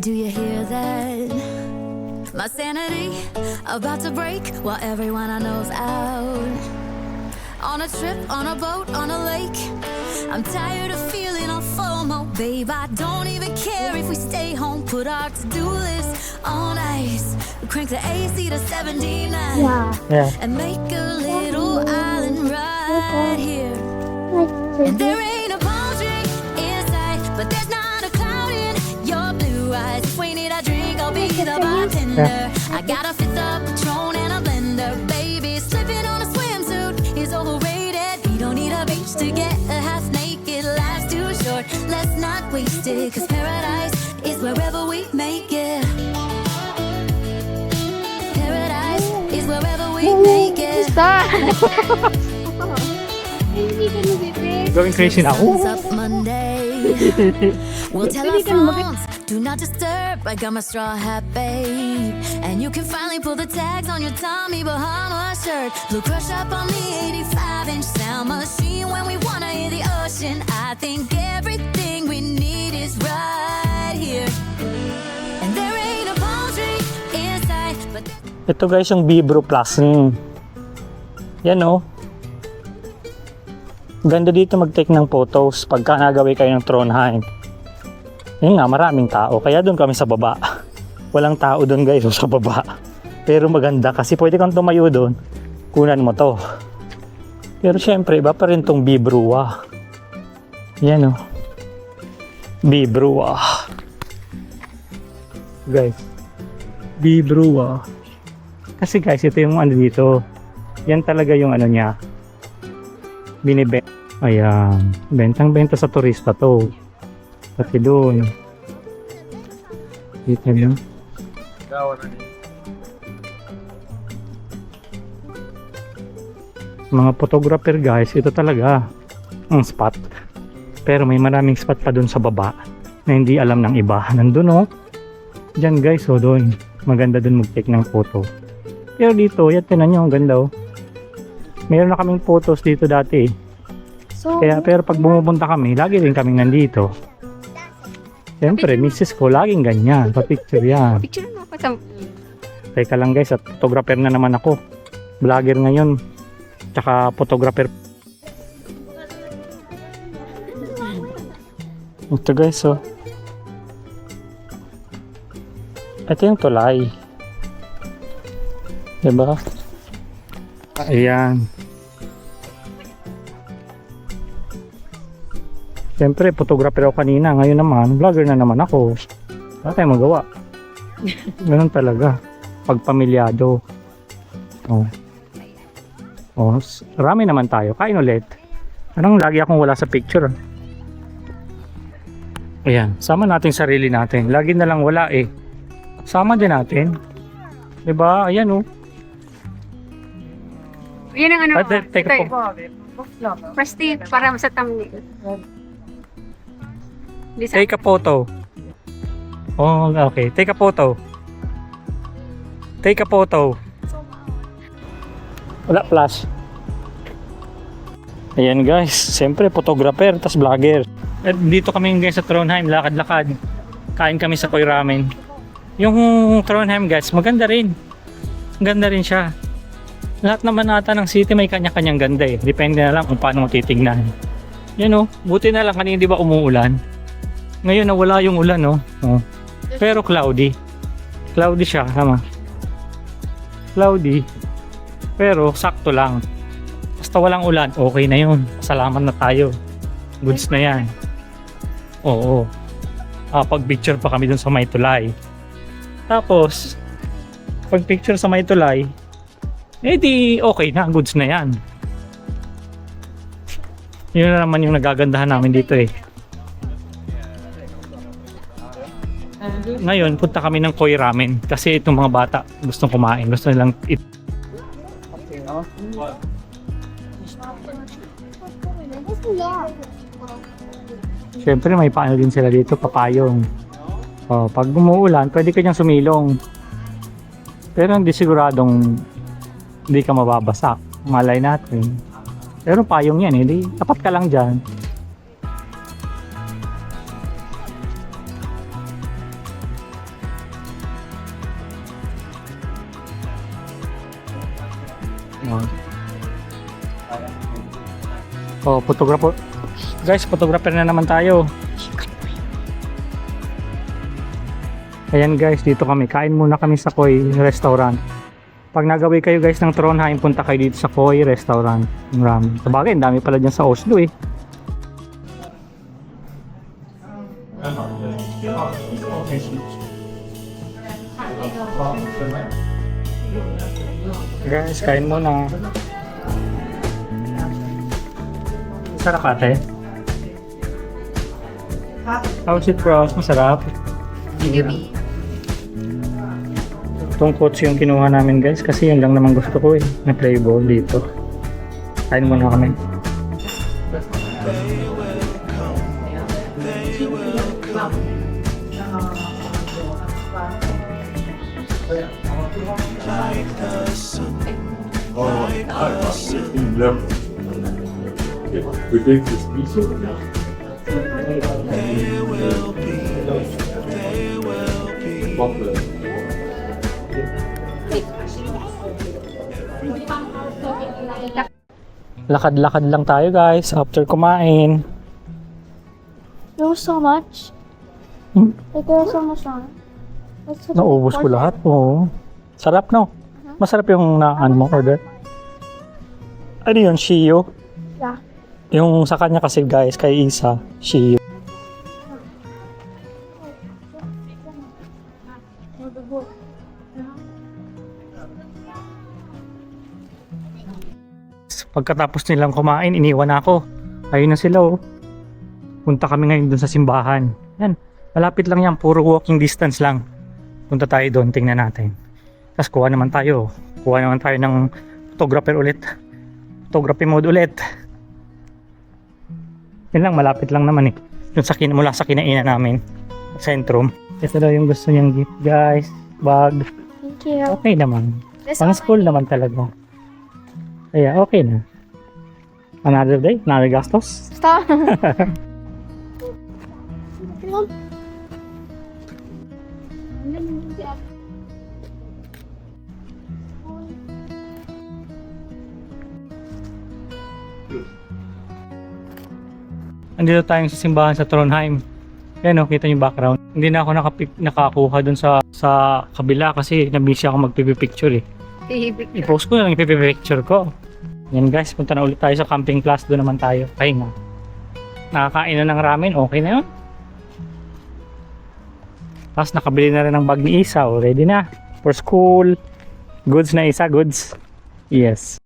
do you hear that? My sanity about to break while everyone I know's out. On a trip, on a boat, on a lake. I'm tired of feeling all FOMO, babe. I don't even care if we stay home. Put our to-do list on ice. Crank the AC to 79. Yeah. And make a little island right here. And there ain't a palm tree in sight, but there's not a cloud in your blue eyes. If we need a drink, I'll be the bartender. I got a fifth of Patron and a blender, baby. Slipping on a swimsuit is overrated. You don't need a beach to get a half naked. Life's too short, let's not waste it. Cause paradise is wherever we make it. Paradise is wherever we make it. Going crazy na ako. Sun's up Monday. We'll tell our phones, do not disturb. I got my straw hat, babe. And you can finally pull the tags on your Tommy Bahama shirt. Blue crush up on the 85-inch sound machine. When we wanna hear the ocean, I think everything we need is right here. And there ain't a palm tree in sight, but Ito guys yung Vibro Plus. Yan o. Ganda dito mag-take ng photos pagka nagawin kayo ng Trondheim. Yun nga, maraming tao. Kaya doon kami sa baba. Walang tao doon guys sa baba. Pero maganda kasi pwede kang tumayo doon. Kunan mo to. Pero syempre, iba pa rin tong Bibrua. Yan o. Bibrua. Guys. Bibrua. Kasi guys, ito yung ano dito. Yan talaga yung ano niya. Binibenta. Ayan. Bentang-benta sa turista to. Pati doon. Kita nyo? Mga photographer guys, ito talaga ang spot. Pero may maraming spot pa doon sa baba na hindi alam ng iba. Nandun oh. Diyan guys, oh doon. Maganda doon mag-take ng photo. Pero dito, yan tinan nyo, ang ganda oh. Meron na kaming photos dito dati. Kaya pero pag bumupunta kami, lagi rin kaming nandito. Siyempre, misis ko, laging ganyan. Pa-picture yan. Picture mo pa sa... Teka lang guys, at photographer na naman ako. Vlogger ngayon. Tsaka photographer. Ito guys, oh. Ito yung tulay. Diba? Ayan. Siyempre, photographer ako kanina. Ngayon naman, vlogger na naman ako. Wala tayong magawa. Ganun talaga. Pag pamilyado. Oh. Oh, rami naman tayo. Kain ulit. Anong lagi akong wala sa picture? Ayan. Sama natin sarili natin. Lagi na lang wala eh. Sama din natin. Diba? Ayan oh. Yan ang ano. Teka po. Prestige para sa thumbnail. Take a photo. Oh, okay. Take a photo. Take a photo. Wala flash. Ayan guys, siyempre photographer tas vlogger. At dito kami guys sa Trondheim, lakad-lakad. Kain kami sa Koy Ramen. Yung Trondheim guys, maganda rin. Ganda rin siya. Lahat naman ata ng city may kanya-kanyang ganda eh. Depende na lang kung paano mo titignan. Yan oh, buti na lang kanina di ba umuulan. Ngayon nawala yung ulan no. Oh. Pero cloudy. Cloudy siya, tama. Cloudy. Pero sakto lang. Basta walang ulan, okay na yun. Salamat na tayo. Goods na yan. Oo. Pag picture pa kami dun sa may tulay. Tapos, pag picture sa may tulay, eh di okay na. Goods na yan. Yun na naman yung nagagandahan namin dito eh. Ngayon, punta kami ng Koy Ramen kasi itong mga bata gustong kumain. Gusto nilang Siyempre may paano din sila dito, papayong. Oh, pag umuulan, pwede ka niyang sumilong. Pero hindi siguradong hindi ka mababasa. Malay natin. Pero payong yan, hindi. Tapat ka lang dyan. Oh, photographer. Guys, photographer na naman tayo. Ayan guys, dito kami. Kain muna kami sa Koi Restaurant. Pag nagawi kayo guys ng Trondheim, punta kayo dito sa Koi Restaurant. Marami. Sabagay, ang dami pala dyan sa Oslo eh. Guys, kain muna. Sarap ate. How's it bros? Masarap. Itong coach yung kinuha namin guys kasi yun lang naman gusto ko eh. Na play ball dito. Kain muna kami. We take this piece of Lakad-lakad lang tayo guys after kumain. There was so much. Hmm? Like there was so much on. Naubos ko lahat. Oo. Sarap no? Masarap yung mo order. Ano yun? Shio? Yeah. Yung sa kanya kasi guys, kay Isa, Shio. Pagkatapos nilang kumain, iniwan ako. Ayun na sila oh. Punta kami ngayon dun sa simbahan. Yan, malapit lang yan, puro walking distance lang. Punta tayo doon, tingnan natin. Tapos kuha naman tayo ng photographer ulit. Photography mode ulit. Yan lang, malapit lang naman eh. Yung mula sa kinainan namin. Sentrum. Ito daw yung gusto niyang gift guys. Bag. Thank you. Okay naman. This Pang school naman talaga. Kaya okay na. Another day, another gastos. Stop. Andito tayo sa simbahan sa Trondheim. Yan o, kita niyo background. Hindi na ako nakakuha dun sa kabila kasi nabisi ako magpipicture eh. I-post ko na lang ipipicture ko. Yan guys, punta na ulit tayo sa camping class. Doon naman tayo. Pahinga. Nakakain na ng ramen, okay na yun. Tapos nakabili na rin ng bag ni Isa. Ready na. For school. Goods na Isa, goods. Yes.